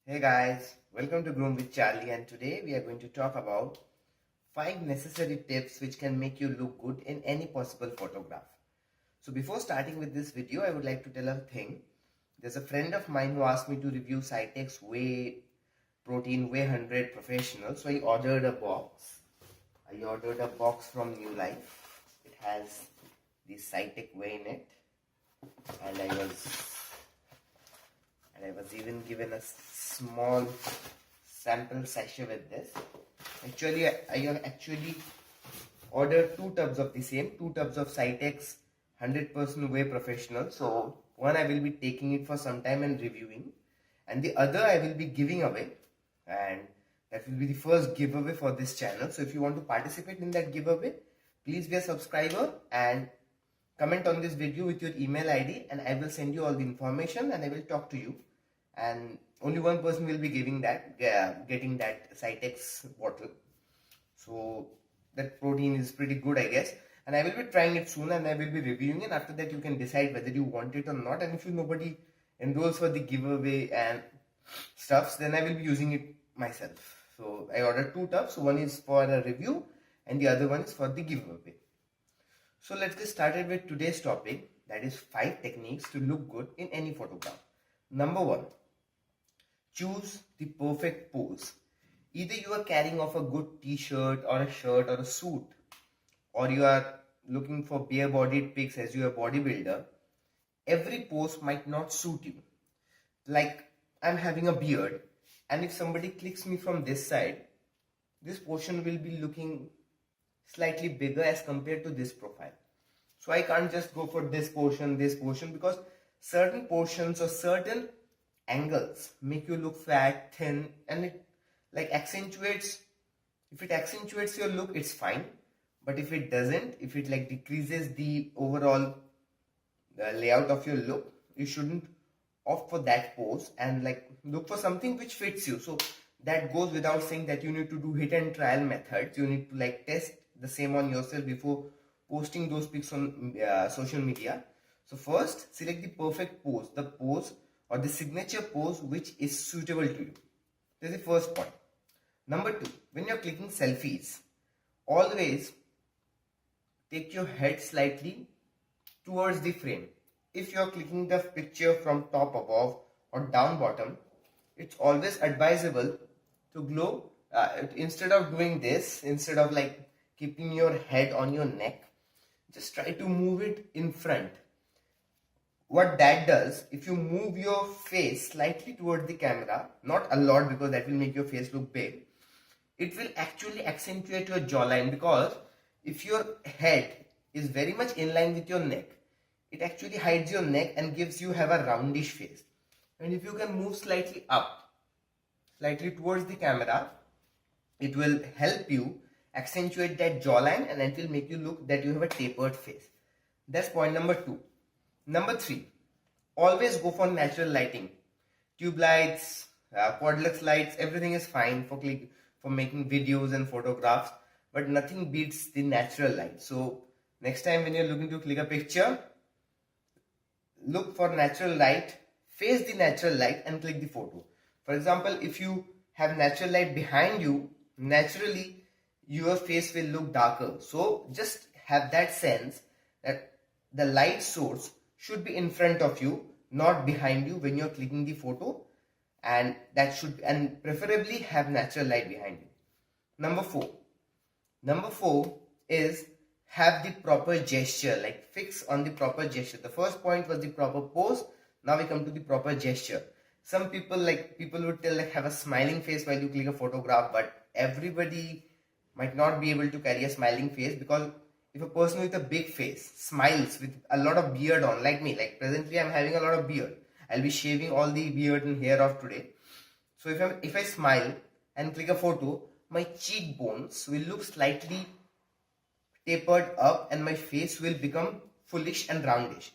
Hey guys, welcome to Groom with Charlie, and today we are going to talk about 5 necessary tips which can make you look good in any possible photograph. So before starting with this video, I would like to tell a thing. There's a friend of mine who asked me to review Cytex Whey Protein Whey 100 Professional. So I ordered a box. From New Life. It has the Cytex Whey in it, and I was even given a small sample sachet with this. Actually, I actually ordered 2 tubs of the same, 2 tubs of Cytex 100% Whey Professional. So one I will be taking it for some time and reviewing, and the other I will be giving away, and that will be the first giveaway for this channel. So if you want to participate in that giveaway, please be a subscriber and comment on this video with your email ID, and I will send you all the information and I will talk to you. And only one person will be getting that Cytex bottle. So that protein is pretty good, I guess, and I will be trying it soon and I will be reviewing it. After that, you can decide whether you want it or not, and if nobody enrolls for the giveaway and stuffs, then I will be using it myself. So I ordered 2 tubs. One is for a review and the other one is for the giveaway. So let's get started with today's topic, that is 5 techniques to look good in any photograph. Number 1, choose the perfect pose. Either you are carrying off a good t-shirt or a shirt or a suit, or you are looking for bare-bodied pics as you are a bodybuilder. Every pose might not suit you. Like, I'm having a beard, and if somebody clicks me from this side, this portion will be looking slightly bigger as compared to this profile. So I can't just go for this portion, because certain portions or certain angles make you look fat, thin, and it like accentuates. If it accentuates your look, it's fine. But if it doesn't, if it like decreases the overall layout of your look, you shouldn't opt for that pose and like look for something which fits you. So that goes without saying that you need to do hit and trial methods. You need to like test the same on yourself before posting those pics on social media. So first, select the perfect pose, the pose or the signature pose which is suitable to you. This is the first point. Number 2, when you're clicking selfies, always take your head slightly towards the frame. If you're clicking the picture from top above or down bottom, it's always advisable to glow. Instead of doing this, instead of like keeping your head on your neck, just try to move it in front. What that does, if you move your face slightly toward the camera, not a lot because that will make your face look big, it will actually accentuate your jawline, because if your head is very much in line with your neck, it actually hides your neck and gives you have a roundish face. And if you can move slightly up, slightly towards the camera, it will help you accentuate that jawline and it will make you look that you have a tapered face. That's point number 2. Number 3, always go for natural lighting. Tube lights, quad lux lights, everything is fine for making videos and photographs, but nothing beats the natural light. So next time when you're looking to click a picture, look for natural light, face the natural light and click the photo. For example, if you have natural light behind you, naturally your face will look darker. So just have that sense that the light source should be in front of you, not behind you when you're clicking the photo, and preferably have natural light behind you. Number 4 is have the proper gesture, like fix on the proper gesture. The first point was the proper pose. Now we come to the proper gesture. Some people would tell like have a smiling face while you click a photograph, but everybody might not be able to carry a smiling face, because if a person with a big face smiles with a lot of beard on, like me, like presently I'm having a lot of beard, I'll be shaving all the beard and hair off today. So if I smile and click a photo, my cheekbones will look slightly tapered up and my face will become fullish and roundish.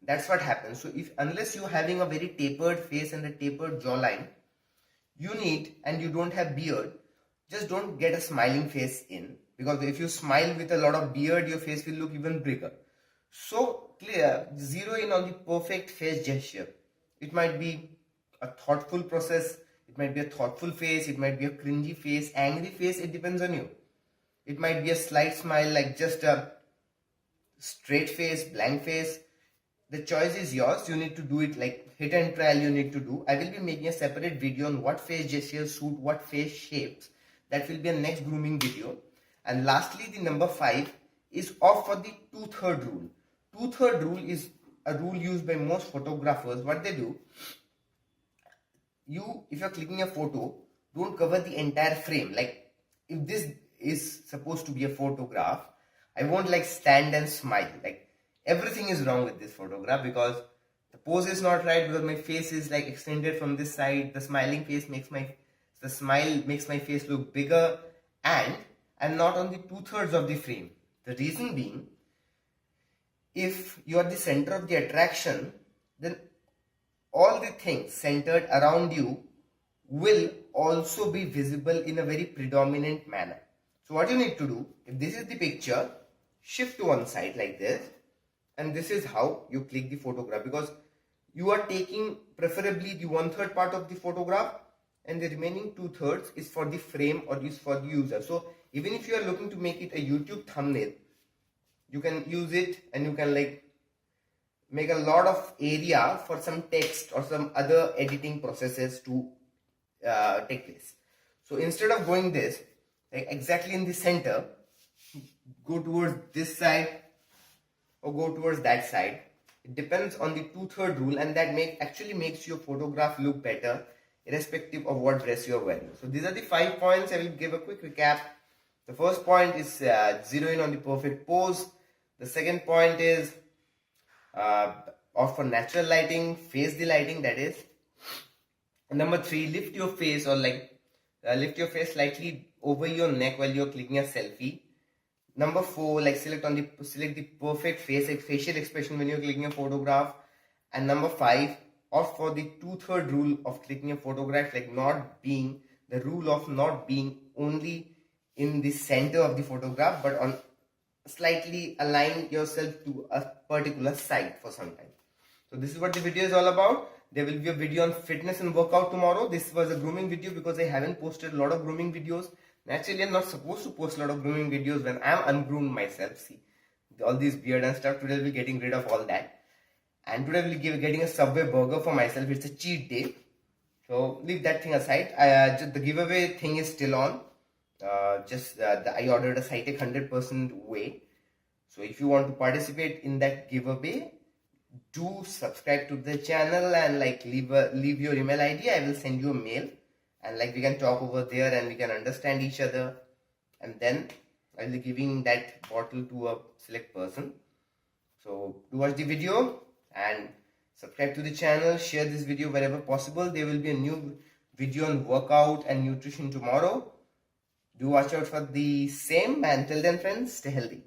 That's what happens. So unless you're having a very tapered face and a tapered jawline, and you don't have beard, just don't get a smiling face in, because if you smile with a lot of beard, your face will look even bigger. So zero in on the perfect face gesture. It might be a thoughtful process, It might be a thoughtful face, it might be a cringy face, angry face, it depends on you. It might be a slight smile, like just a straight face, blank face. The choice is yours. You need to do it like hit and trial you need to do. I will be making a separate video on what face gestures suit what face shapes. That will be a next grooming video. And lastly, the number 5 is opt for the 2/3 rule. 2/3 rule is a rule used by most photographers. What they do, if you're clicking a photo, don't cover the entire frame. Like if this is supposed to be a photograph, I won't like stand and smile. Like everything is wrong with this photograph because the pose is not right, because my face is like extended from this side. The smiling face the smile makes my face look bigger, and I'm not on the 2/3 of the frame. The reason being, if you are the center of the attraction, then all the things centered around you will also be visible in a very predominant manner. So what you need to do, if this is the picture, shift to one side like this, and this is how you click the photograph, because you are taking preferably the 1/3 part of the photograph and the remaining 2/3 is for the frame or is for the user. So even if you are looking to make it a YouTube thumbnail, you can use it and you can like make a lot of area for some text or some other editing processes to take place. So instead of going this, like exactly in the center, go towards this side or go towards that side. It depends on the 2/3 rule, and that actually makes your photograph look better irrespective of what dress you're wearing. So these are the 5 points. I will give a quick recap. The first point is zero in on the perfect pose. The second point is opt for natural lighting, face the lighting, that is. And number 3, lift your face or like lift your face slightly over your neck while you're clicking a selfie. Number 4, like select the perfect facial expression when you're clicking a photograph. And number 5, opt for the 2/3 rule of clicking a photograph, like the rule of not being only in the center of the photograph, but on slightly align yourself to a particular side for some time. So this is what the video is all about. There will be a video on fitness and workout tomorrow. This was a grooming video because I haven't posted a lot of grooming videos. Naturally, I'm not supposed to post a lot of grooming videos when I'm ungroomed myself. See, all these beard and stuff. Today we'll be getting rid of all that. And today we'll be getting a Subway burger for myself. It's a cheat day. So leave that thing aside. The giveaway thing is still on. I ordered a Cytec 100% whey. So if you want to participate in that giveaway, do subscribe to the channel and like leave your email ID. I will send you a mail, and like we can talk over there and we can understand each other, and then I'll be giving that bottle to a select person. So do watch the video and subscribe to the channel. Share this video wherever possible. There will be a new video on workout and nutrition tomorrow. Do watch out for the same. Until then, friends, stay healthy.